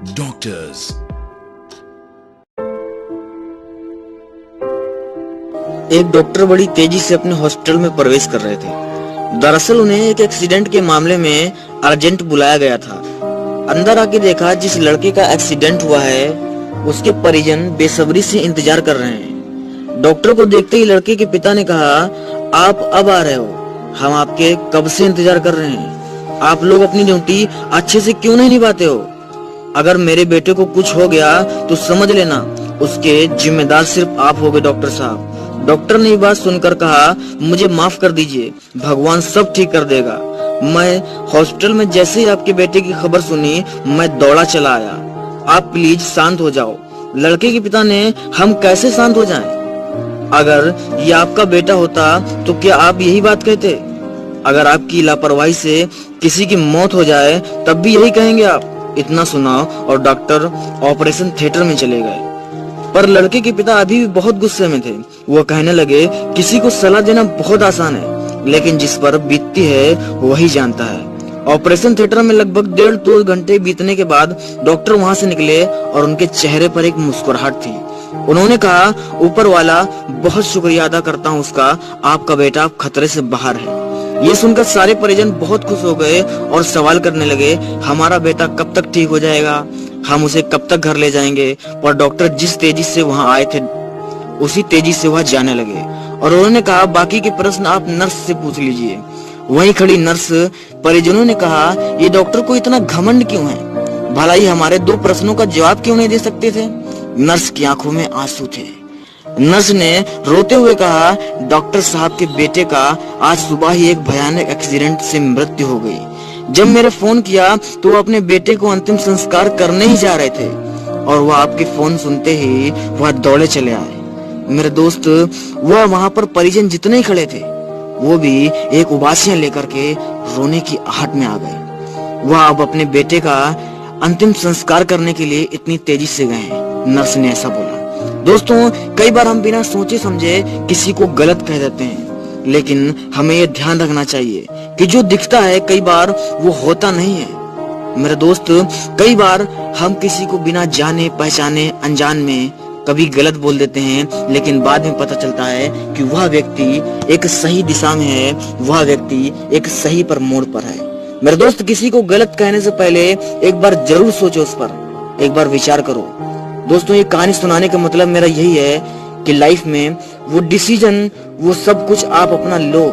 Doctors. एक doctor बड़ी तेजी से अपने हॉस्पिटल में प्रवेश कर रहे थे। दरअसल उन्हें एक एक्सीडेंट के मामले में अर्जेंट बुलाया गया था। अंदर आके देखा जिस लड़के का एक्सीडेंट हुआ है उसके परिजन बेसब्री से इंतजार कर रहे हैं। डॉक्टर को देखते ही लड़के के पिता ने कहा, आप अब आ रहे हो, हम आपके कब से इंतजार कर रहे हैं। आप लोग अपनी ड्यूटी अच्छे से क्यों नहीं निभाते हो। अगर मेरे बेटे को कुछ हो गया तो समझ लेना उसके जिम्मेदार सिर्फ आप होगे डॉक्टर साहब। डॉक्टर ने ये बात सुनकर कहा, मुझे माफ कर दीजिए, भगवान सब ठीक कर देगा। मैं हॉस्पिटल में जैसे ही आपके बेटे की खबर सुनी मैं दौड़ा चला आया। आप प्लीज शांत हो जाओ। लड़के के पिता ने, हम कैसे शांत हो जाएं? अगर ये आपका बेटा होता तो क्या आप यही बात कहते? अगर आपकी लापरवाही से किसी की मौत हो जाए तब भी यही कहेंगे आप? इतना सुना और डॉक्टर ऑपरेशन थिएटर में चले गए। पर लड़के के पिता अभी भी बहुत गुस्से में थे। वो कहने लगे, किसी को सलाह देना बहुत आसान है, लेकिन जिस पर बीतती है वही जानता है। ऑपरेशन थिएटर में लगभग 1.5-2 घंटे बीतने के बाद डॉक्टर वहां से निकले और उनके चेहरे पर एक मुस्कुराहट थी। उन्होंने कहा, ऊपर वाला बहुत शुक्रिया अदा करता हूँ उसका, आपका बेटा अब खतरे से बाहर है। ये सुनकर सारे परिजन बहुत खुश हो गए और सवाल करने लगे, हमारा बेटा कब तक ठीक हो जाएगा, हम उसे कब तक घर ले जाएंगे। पर डॉक्टर जिस तेजी से वहां आए थे उसी तेजी से वह जाने लगे और उन्होंने कहा, बाकी के प्रश्न आप नर्स से पूछ लीजिए। वहीं खड़ी नर्स परिजनों ने कहा, ये डॉक्टर को इतना घमंड क्यों है, भला ही हमारे 2 प्रश्नों का जवाब क्यों नहीं दे सकते थे। नर्स की आंखों में आंसू थे। नर्स ने रोते हुए कहा, डॉक्टर साहब के बेटे का आज सुबह ही एक भयानक एक्सीडेंट से मृत्यु हो गई। जब मेरे फोन किया तो वो अपने बेटे को अंतिम संस्कार करने ही जा रहे थे और वह आपके फोन सुनते ही वह दौड़े चले आए। मेरे दोस्त, वह वहां पर परिजन जितने ही खड़े थे वो भी एक उबासियां लेकर के रोने की आहट में आ गए। वह अब अपने बेटे का अंतिम संस्कार करने के लिए इतनी तेजी से गए हैं। नर्स ने ऐसा बोला। दोस्तों, कई बार हम बिना सोचे समझे किसी को गलत कह देते हैं, लेकिन हमें यह ध्यान रखना चाहिए कि जो दिखता है कई बार वो होता नहीं है। मेरे दोस्त, कई बार हम किसी को बिना जाने पहचाने अनजान में कभी गलत बोल देते हैं, लेकिन बाद में पता चलता है कि वह व्यक्ति एक सही दिशा में है, वह व्यक्ति एक सही पर मोड़ पर है। मेरे दोस्त, किसी को गलत कहने से पहले एक बार जरूर सोचो, उस पर एक बार विचार करो। दोस्तों, ये कहानी सुनाने का मतलब मेरा यही है कि लाइफ में वो डिसीजन, वो सब कुछ आप अपना लो।